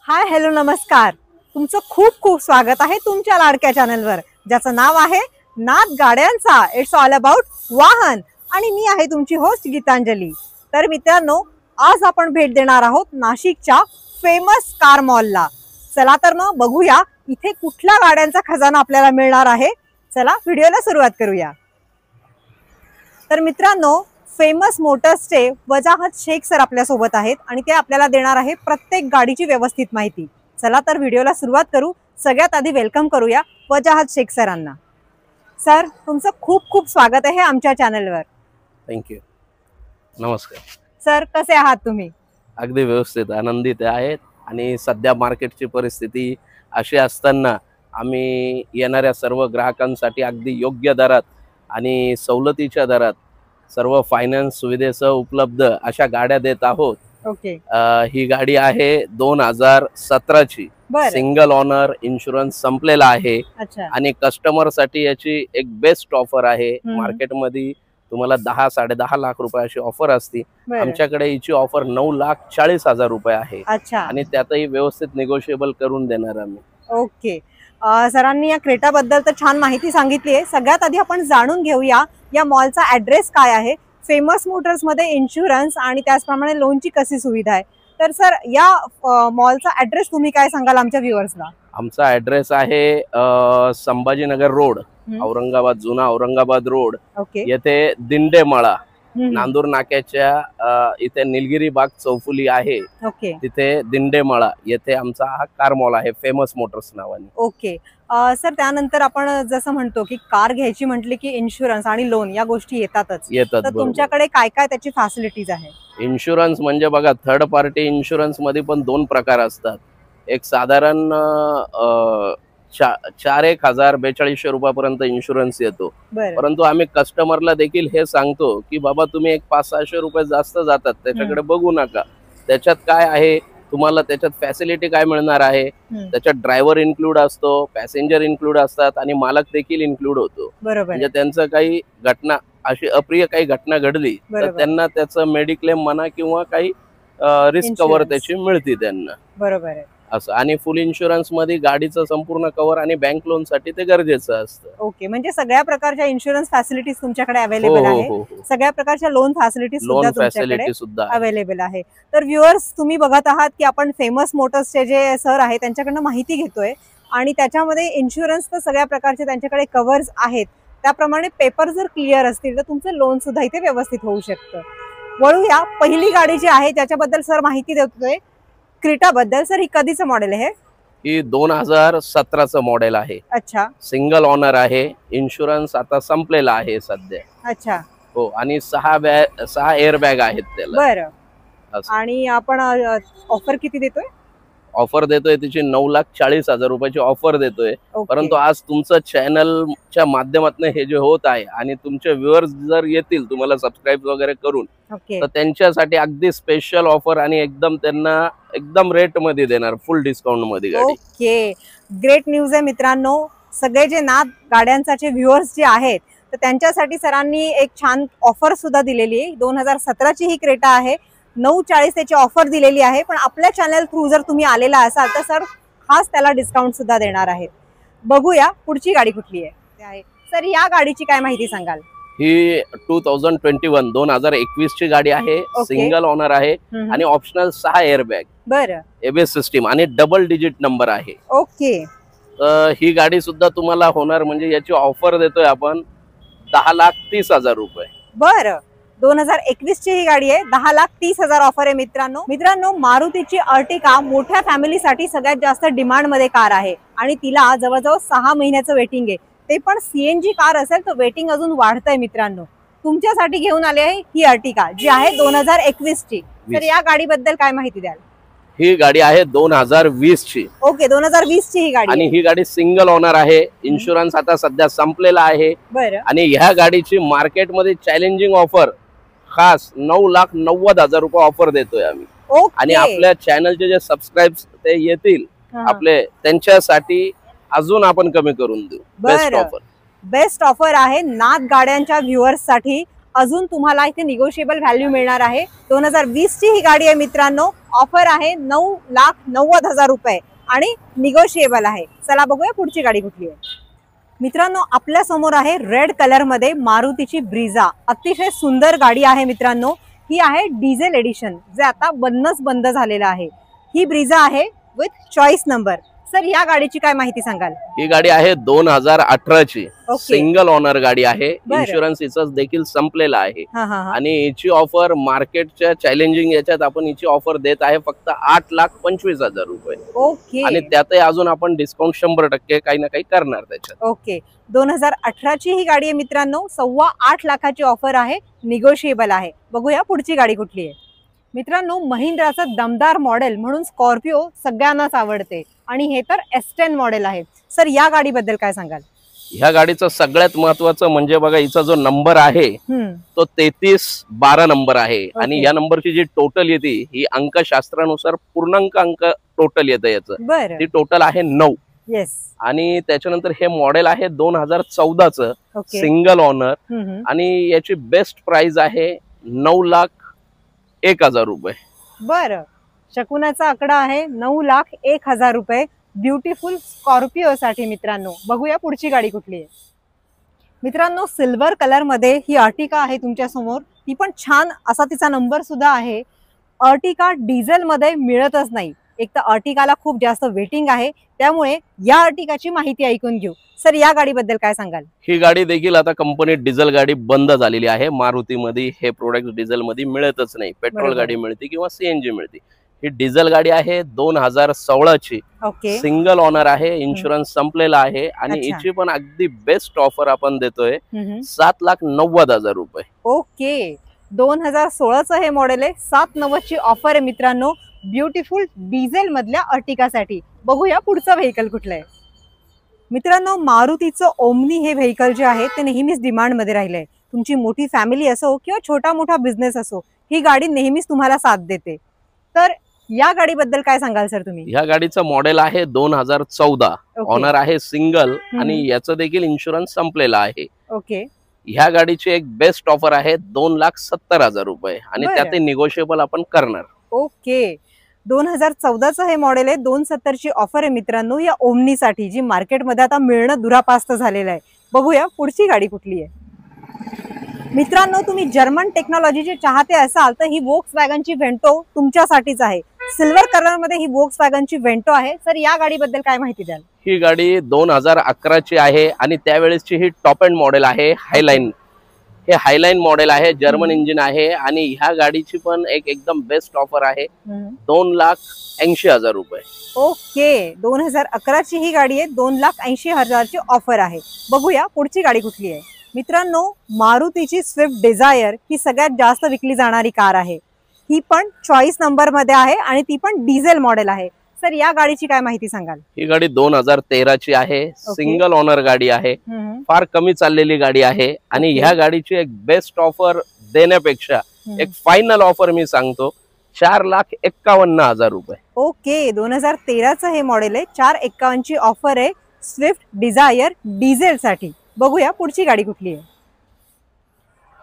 Hi hello नमस्कार, तुमचं खूप खूप स्वागत आहे तुमच्या लाडक्या चॅनलवर ज्याचं नाव आहे नाद गाड्यांचा. इट्स ऑल अबाउट वाहन आणि मी आहे तुमची होस्ट गीतांजली. तर मित्रांनो, आज आपण भेट देणार आहोत नाशिकच्या फेमस कार मॉलला. चला तर मग बघूया इथे कुठल्या गाड्यांचा खजाना आपल्याला मिळणार आहे. चला व्हिडिओला सुरुवात करूया. तर मित्रांनो, फेमस मोटर्सचे वजाहत शेख सर आपल्या सोबत आहेत आणि ते आपल्याला देणार आहे प्रत्येक गाडीची व्यवस्थित माहिती. चला तर व्हिडिओला सुरुवात करू. सगळ्यात आधी वेलकम करूया वजाहत शेख सरांना. सर, तुमचं खूप खूप स्वागत आहे आमच्या चॅनलवर. थँक्यू. नमस्कार सर, कसे आहात तुम्ही? अगदी व्यवस्थित आनंदित आहेत. आणि सध्या मार्केटची परिस्थिती अशी असताना आम्ही येणाऱ्या सर्व ग्राहकांसाठी अगदी योग्य दरात आणि सवलतीच्या दरात सर्व फायनान्स सुविधेसह उपलब्ध अशा गाड्या देत आहोत. ओके. ही गाडी आहे 2017ची. सिंगल ओनर, इन्शुरन्स संपलेला आहे. आणि कस्टमर साठी याची एक बेस्ट ऑफर आहे. मार्केटमध्ये तुम्हाला 10-10.5 लाख रुपये अशी ऑफर असते. आमच्याकडे हिची ऑफर 9,40,000 रुपये आहे. आणि त्यातही व्यवस्थित निगोशिएबल करून देणार आम्ही. ओके. सरांनी या क्रेटा बद्दल तर छान माहिती सांगितली आहे. सगळ्यात आधी आपण जाणून घेऊया या मॉलचा ऍड्रेस काय आहे, फेमस मोटर्स मध्ये इन्शुरन्स आणि त्याचप्रमाणे लोनची कशी सुविधा आहे. तर सर, या मॉलचा ऍड्रेस तुम्ही काय सांगाल आमच्या व्ह्युअर्सला? आमचा ऍड्रेस आहे संभाजीनगर रोड, औरंगाबाद, जुना औरंगाबाद रोड. येथे दिंडेमाळा, नांदूर नाक्याच्या इथे निलगिरी बाग चौफुली आहे. तिथे दिंडेमाळा येथे आमचा हा कार मॉल आहे, फेमस मोटर्स नावाने. ओके. सर, त्यानंतर आपण जसं म्हणतो की कार घ्यायची म्हटली की इन्शुरन्स आणि लोन या गोष्टी येतातच. तर तुमच्याकडे काय काय त्याची फॅसिलिटीज आहे? इन्शुरन्स म्हणजे बघा, थर्ड पार्टी इन्शुरन्स मध्ये पण 2 प्रकार असतात. एक साधारण 4,1,42,00 रुपयापर्यंत इन्शुरन्स येतो. परंतु आम्ही कस्टमरला देखील हे सांगतो की बाबा, तुम्ही एक 500-600 रुपये जास्त जातात त्याच्याकडे बघू नका. त्याच्यात काय आहे, तुम्हाला त्याच्यात फॅसिलिटी काय मिळणार आहे. त्याच्यात ड्रायव्हर इन्क्लूड असतो, पॅसेंजर इन्क्लूड असतात आणि मालक देखील इन्क्लूड होतो. म्हणजे त्यांचं काही घटना, अशी अप्रिय काही घटना घडली तर त्यांना त्याचं मेडिक्लेम म्हणा किंवा काही रिस्क कव्हर त्याची मिळते त्यांना. बरोबर आहे. असं. आणि फुल इन्शुरन्स मध्ये गाडीचं संपूर्ण कव्हर आणि बँक लोन साठी ते गरजेचं असतं. ओके. म्हणजे सगळ्या प्रकारच्या इन्शुरन्स फॅसिलिटीज तुमच्याकडे अवेलेबल आहे. सगळ्या प्रकारच्या लोन फॅसिलिटीज सुद्धा अवेलेबल आहे. तर व्ह्युअर्स, तुम्ही बघत आहात की आपण फेमस मोटर्सचे जे सर आहे त्यांच्याकडनं माहिती घेतोय आणि त्याच्यामध्ये इन्शुरन्स तर सगळ्या प्रकारचे त्यांच्याकडे कव्हर्स आहेत. त्याप्रमाणे पेपर जर क्लिअर असतील तर तुमचं लोन सुद्धा इथे व्यवस्थित होऊ शकतं. वळूया पहिली गाडी जी आहे त्याच्याबद्दल सर माहिती देतोय, क्रेटा बद्दल. सर, ही कधीचं मॉडेल आहे? ही 2017चं मॉडेल आहे. अच्छा. सिंगल ओनर आहे. इन्शुरन्स आता संपलेला आहे सध्या. अच्छा. हो. आणि 6 एअर बॅग आहेत त्याला. बरं. आणि आपण ऑफर किती देतोय? ऑफर देतोय तिची 9,40,000 रुपयाची ऑफर देतोय. परंतु आज तुमचं चॅनलच्या माध्यमातून हे जे होत आहे आणि तुमचे व्ह्युअर्स जर येतील तुम्हाला सबस्क्राईब वगैरे करून, तर त्यांच्यासाठी अगदी स्पेशल ऑफर आणि त्यांना एकदम रेट मध्ये देणार, फुल डिस्काउंट मध्ये गाडी. ओके. ग्रेट न्यूज आहे मित्रांनो. सगळे जे नाद गाड्यांचे व्ह्युअर्स जे आहेत तर त्यांच्यासाठी सरांनी एक छान ऑफर सुद्धा दिलेली आहे. 2017ची ही क्रेटा आहे. 9,40 त्याची ऑफर दिलेली आहे. पण आपल्या चॅनल थ्रू जर तुम्ही आलेला असाल तर सर खास त्याला डिस्काउंट सुद्धा देणार आहेत. बघूया पुढची गाडी कुठली आहे. सर, या गाडीची काय माहिती सांगाल? ही 2021 ची गाडी आहे. सिंगल ओनर आहे आणि ऑप्शनल 6 एअर बॅग. बरं. एबीएस सिस्टीम आणि डबल डिजिट नंबर आहे. ओके. ही गाडी सुद्धा तुम्हाला होणार, म्हणजे याची ऑफर देतोय आपण 10,30,000 रुपये. बरं. 2021 ची ही गाडी आहे. 10,30,000 ऑफर आहे मित्रांनो. मारुतीची अर्टिका मोठ्या फॅमिलीसाठी सगळ्यात जास्त डिमांड मध्ये कार आहे आणि तिला जवळजवळ 6 महिन्याचं वेटिंग आहे. ते पण सीएनजी कार असेल तर वेटिंग अजून वाढतंय मित्रांनो. तुमच्यासाठी घेऊन आले आहे ही अर्टिका जी आहे 2021 ची. तर या गाडीबद्दल काय माहिती द्याल? ही गाडी आहे 2020 ची. ओके. 2020 ची ही गाडी आणि ही गाडी सिंगल ओनर आहे. इन्शुरन्स आता सध्या संपलेला आहे. बरं. आणि ह्या गाडीची मार्केटमध्ये चॅलेंजिंग ऑफर खास 9,90,000 रुपये ऑफर देतोय आम्ही. आणि आपल्या चॅनलचे जे सबस्क्राईब ते येतील आपले, त्यांच्यासाठी अजून आपण कमी करून देऊ. बेस्ट ऑफर आहे नाद गाड्यांच्या व्ह्युअर्स साठी. अजून तुम्हाला इथे निगोशिएबल व्हॅल्यू मिळणार आहे. 2020 ची ही गाडी आहे मित्रांनो. ऑफर आहे 9,90,000 रुपये आणि निगोशिएबल आहे. चला बघूया पुढची गाडी कुठली आहे. मित्रांनो, आपल्या समोर आहे रेड कलर मध्ये मारुतीची ब्रिझा. अतिशय सुंदर गाडी आहे मित्रांनो. ही आहे डिझेल एडिशन, जे आता बंद झालेलं आहे. ही ब्रिझा आहे विथ चॉईस नंबर. सर, या गाडीची काय माहिती सांगाल? ही गाडी आहे 2018 ची. सिंगल ओनर गाडी आहे. बरं. इन्शुरन्स हिचा देखील संपलेला आहे हा. आणि हिची ऑफर मार्केटच्या चॅलेंजिंग याच्यात आपण हिची ऑफर देत आहे फक्त 8,25,000 रुपये. ओके. आणि त्यातही अजून आपण डिस्काउंट 100% काही ना काही करणार त्याच्यात. ओके. 2018 ची ही गाडी आहे मित्रांनो. 8.25 लाखाची ऑफर आहे, निगोशिएबल आहे. बघूया पुढची गाडी कुठली आहे. मित्रांनो, महिंद्राचं दमदार मॉडेल म्हणून स्कॉर्पिओ सगळ्यांनाच आवडते आणि हे तर S10 मॉडेल आहे. सर, या गाडीबद्दल काय सांगाल? ह्या गाडीचं सगळ्यात महत्वाचं म्हणजे बघा, हिचा जो नंबर आहे तो 3312 नंबर आहे. आणि या नंबरची जी टोटल येते ही अंकशास्त्रानुसार पूर्णांक अंक टोटल येतं याचं. ती टोटल आहे 9. येस. आणि त्याच्यानंतर हे मॉडेल आहे 2014चं सिंगल ओनर आणि याची बेस्ट प्राइस आहे 9,01,000 रुपये. बरं, शकुनाचा आकडा आहे 9,01,000 रुपये ब्युटिफुल स्कॉर्पिओ साठी. मित्रांनो, बघूया पुढची गाडी कुठली आहे. मित्रांनो, सिल्वर कलर मध्ये ही अर्टिका आहे तुमच्या समोर. ती पण छान असा तिचा नंबर सुद्धा आहे. अर्टिका डिझेल मध्ये मिळतच नाही. एक तर अर्टिकाला खूप जास्त वेटिंग आहे, त्यामुळे या अर्टिकाची माहिती ऐकून घेऊ. सर, या गाडीबद्दल काय सांगाल? ही गाडी देखील आता कंपनीत डिझेल गाडी बंद झालेली आहे. मारुतीमध्ये हे प्रोडक्ट डिझेल मध्ये मिळतच नाही. पेट्रोल गाडी मिळते किंवा CNG मिळते. ही डिझेल गाडी आहे 2016 ची. सिंगल ओनर आहे. इन्शुरन्स संपलेला आहे आणि हिची पण अगदी बेस्ट ऑफर आपण देतोय 7,90,000 रुपये. ओके. 2016चं हे मॉडेल आहे. 7,90,000 ची ऑफर आहे मित्रांनो, ब्युटिफुल डिझेल मधल्या अर्टिकासाठी. बघूया पुढचं व्हेकल कुठलं आहे. मित्रांनो, मारुतीचं ओमनी हे व्हेकल जे आहे ते नेहमीच डिमांड मध्ये राहिलंय. तुमची मोठी फॅमिली असो किंवा छोटा मोठा बिझनेस असो, ही गाडी नेहमीच तुम्हाला साथ देते. तर या गाडीबद्दल काय सांगाल सर तुम्ही? या गाडीचं मॉडेल आहे 2014. ऑनर आहे सिंगल आणि याचं देखील इन्शुरन्स संपलेला आहे. ओके. ह्या गाडीची एक बेस्ट ऑफर आहे 2,70,000 रुपये आणि त्यात निगोशिएबल आपण करणार. ओके. 2014चं हे मॉडेल आहे. 2,70,000 ची ऑफर आहे मित्रांनो या ओमनीसाठी, जी मार्केटमध्ये आता मिळणं दुरापास्त झालेलं आहे. बघूया पुढची गाडी कुठली आहे. मित्रांनो, तुम्ही जर्मन टेक्नॉलॉजीचे चाहते असाल तर ही वोक्सवॅगनची व्हेंटो तुमच्यासाठीच आहे. सिल्वर कलर मध्ये ही वोक्सवॅगनची व्हेंटो आहे. सर, या गाडीबद्दल काय माहिती द्याल? ही गाडी 2011 ची आहे आणि त्यावेळेसची ही टॉप एंड मॉडेल आहे. हायलाईन हे हायलाईन मॉडेल आहे. जर्मन इंजिन आहे आणि ह्या गाडीची पण एक एकदम बेस्ट ऑफर आहे 2,80,000 रुपये. ओके. 2011 ची ही गाडी आहे. 2,80,000 ची ऑफर आहे. बघूया पुढची गाडी कुठली आहे. मित्रांनो, मारुतीची स्विफ्ट डिझायर ही सगळ्यात जास्त विकली जाणारी कार आहे. ही पण चॉईस नंबर मध्ये आहे आणि ती पण डिझेल मॉडेल आहे. सर, या गाडीची काय माहिती सांगाल? ही गाडी 2013 ची आहे. सिंगल ओनर गाडी आहे. फार कमी चाललेली गाडी आहे आणि ह्या गाडीची एक बेस्ट ऑफर देण्यापेक्षा एक फायनल ऑफर मी सांगतो 4,51,000 रुपये. ओके. 2013चं हे मॉडेल आहे. 4,51,000 ची ऑफर आहे स्विफ्ट डिझायर डिझेल साठी. बघूया पुढची गाडी कुठली आहे.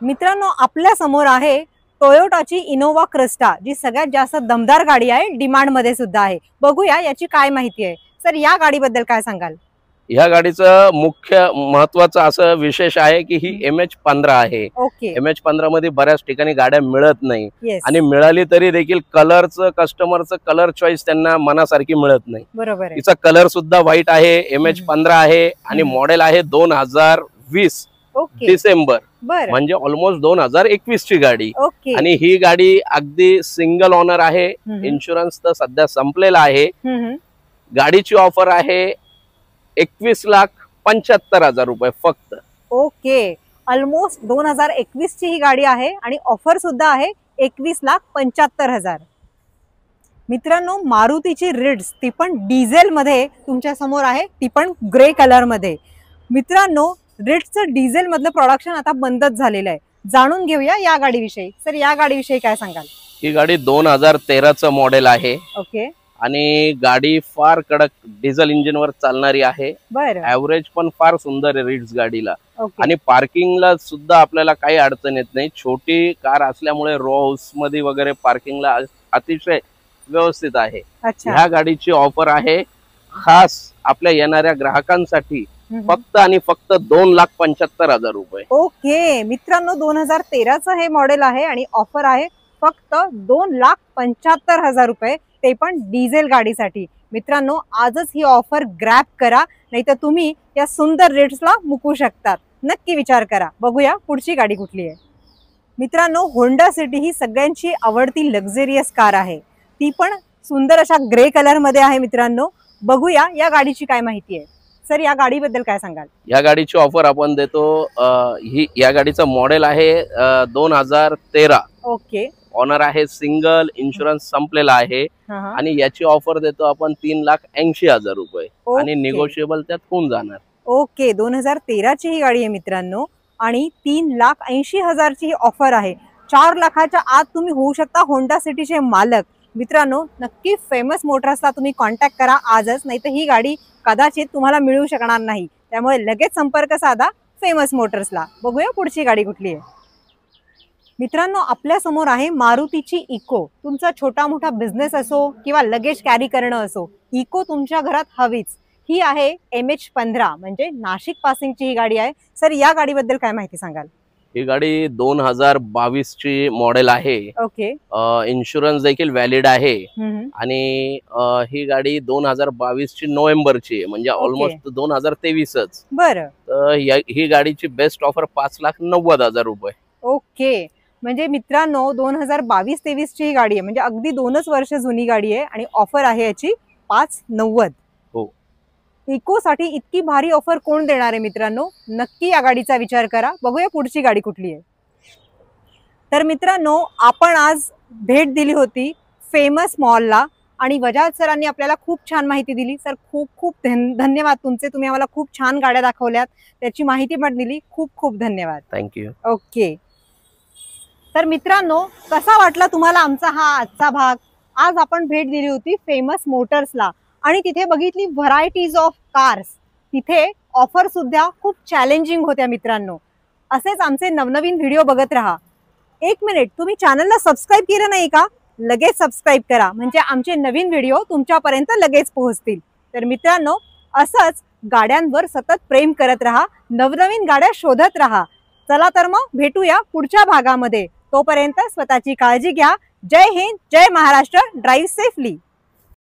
मित्रांनो, आपल्या समोर आहे टोयोटाची इनोवा क्रिस्टा, जी सगळ्यात जास्त दमदार गाडी आहे, डिमांड मध्ये सुद्धा आहे. बघूया याची काय माहिती आहे. सर, या गाडीबद्दल काय सांगाल? ह्या गाडीचं मुख्य महत्वाचं असं विशेष आहे की ही MH15 आहे. MH15 मध्ये बऱ्याच ठिकाणी गाड्या मिळत नाही आणि मिळाली तरी देखील कलरचं कस्टमरचं कलर चॉईस त्यांना मनासारखी मिळत नाही. बरोबर. तिचा कलर सुद्धा व्हाईट आहे. MH15 आहे आणि मॉडेल आहे 2020 डिसेंबर, म्हणजे ऑलमोस्ट 2021 ची गाडी. आणि ही गाडी अगदी सिंगल ओनर आहे. इन्शुरन्स तर सध्या संपलेला आहे. गाडीची ऑफर आहे 21,75,000 रुपये फक्त. ओके. ऑलमोस्ट 2021 ची ही गाडी आहे आणि ऑफर सुद्धा आहे 21,75,000. मित्रांनो, मारुतीची रिड्स ती पण डिझेल मध्ये तुमच्या समोर आहे. ती पण ग्रे कलर मध्ये. मित्रांनो, रिड्सचं डिझेल मधलं प्रोडक्शन आता बंदच झालेलं आहे. जाणून घेऊया या गाडीविषयी. सर, या गाडीविषयी काय सांगाल? ही गाडी 2013चं मॉडेल आहे. ओके. आणि गाडी फार कडक डिझेल इंजिन वर चालणारी आहे. ऍव्हरेज पण फार सुंदर आहे रिड्स गाडीला. आणि पार्किंगला सुद्धा आपल्याला काही अडचण येत नाही. छोटी कार असल्यामुळे रो हाऊस मध्ये वगैरे पार्किंगला अतिशय व्यवस्थित आहे. अच्छा. ह्या गाडीची ऑफर आहे खास आपल्या येणाऱ्या ग्राहकांसाठी फक्त आणि फक्त 2,75,000 रुपये. ओके मित्रांनो, 2013चं हे मॉडेल आहे आणि ऑफर आहे फक्त 2,75,000 रुपये, ते पण डिझेल गाडीसाठी. मित्रांनो, आजच ही ऑफर ग्रॅब करा, नाही तर तुम्ही या सुंदर रेट्सला मुकू शकतात. नक्की विचार करा. बघूया पुढची गाडी कुठली आहे. मित्रांनो, होंडा सिटी ही सगळ्यांची आवडती लक्झरियस कार आहे. ती पण सुंदर अशा ग्रे कलर मध्ये आहे. मित्रांनो, बघूया या गाडीची काय माहिती आहे. सर, या गाडीबद्दल काय सांगाल? या गाडीची ऑफर आपण देतो. या गाडीचं मॉडेल आहे 2013. ओके. ऑनर आहे सिंगल, इन्शुरन्स संपलेला आहे आणि याची ऑफर देतो आपण 3,80,000 रुपये आणि निगोशिएबल त्यात होऊन जाणार. ओके, 2013ची ही गाडी आहे मित्रांनो आणि 3,80,000 ची ही ऑफर आहे. 4 लाखाच्या आत तुम्ही होऊ शकता होंडा सिटीचे मालक. मित्रांनो, नक्की फेमस मोटर्सला तुम्ही कॉन्टॅक्ट करा आजच, नाही तर ही गाडी कदाचित तुम्हाला मिळू शकणार नाही. त्यामुळे लगेच संपर्क साधा फेमस मोटर्सला. बघूया पुढची गाडी कुठली आहे. मित्रांनो, आपल्या समोर आहे मारुतीची इको. तुमचा छोटा मोठा बिझनेस असो किंवा लगेज कॅरी करणं असो, इको तुमच्या घरात हवीच. ही आहे MH15 म्हणजे नाशिक पासिंगची ही गाडी आहे. सर, या गाडीबद्दल काय माहिती सांगाल? ही गाडी 2022 ची मॉडेल आहे. ओके. इन्शुरन्स देखील व्हॅलिड आहे आणि ही गाडी 2022 ची नोव्हेंबरची आहे, म्हणजे ऑलमोस्ट 2023च. बरं. तर ही गाडीची बेस्ट ऑफर 5,90,000 रुपये. ओके, म्हणजे मित्रांनो 2022-23 ची ही गाडी आहे, म्हणजे अगदी 2च वर्ष जुनी गाडी आहे आणि ऑफर आहे याची 5,90,000. हो. इको साठी इतकी भारी ऑफर कोण देणार आहे मित्रांनो? नक्की या गाडीचा विचार करा. बघूया पुढची गाडी कुठली आहे. तर मित्रांनो, आपण आज भेट दिली होती फेमस मॉलला आणि बजाज सरांनी आपल्याला खूप छान माहिती दिली. सर, खूप खूप धन्यवाद तुमचे. तुम्ही आम्हाला खूप छान गाड्या दाखवल्यात, त्याची माहिती पण दिली. खूप खूप धन्यवाद. थँक्यू. ओके. तर मित्रांनो, कसा वाटला तुम्हाला आमचा हा आजचा भाग? आज आपण भेट दिली होती फेमस मोटर्सला आणि तिथे बघितली व्हरायटीज ऑफ कार्स. तिथे ऑफर सुद्धा खूप चॅलेंजिंग होत्या. मित्रांनो, असेच आमचे नवनवीन व्हिडिओ बघत राहा. 1 मिनिट, तुम्ही चॅनलला सबस्क्राईब केलं नाही का? लगेच सबस्क्राईब करा, म्हणजे आमचे नवीन व्हिडिओ तुमच्यापर्यंत लगेच पोहोचतील. तर मित्रांनो, असंच गाड्यांवर सतत प्रेम करत राहा, नवनवीन गाड्या शोधत राहा. चला तर मग भेटूया पुढच्या भागामध्ये. तोपर्यंत स्वतःची काळजी घ्या. जय हिंद, जय महाराष्ट्र. Drive safely.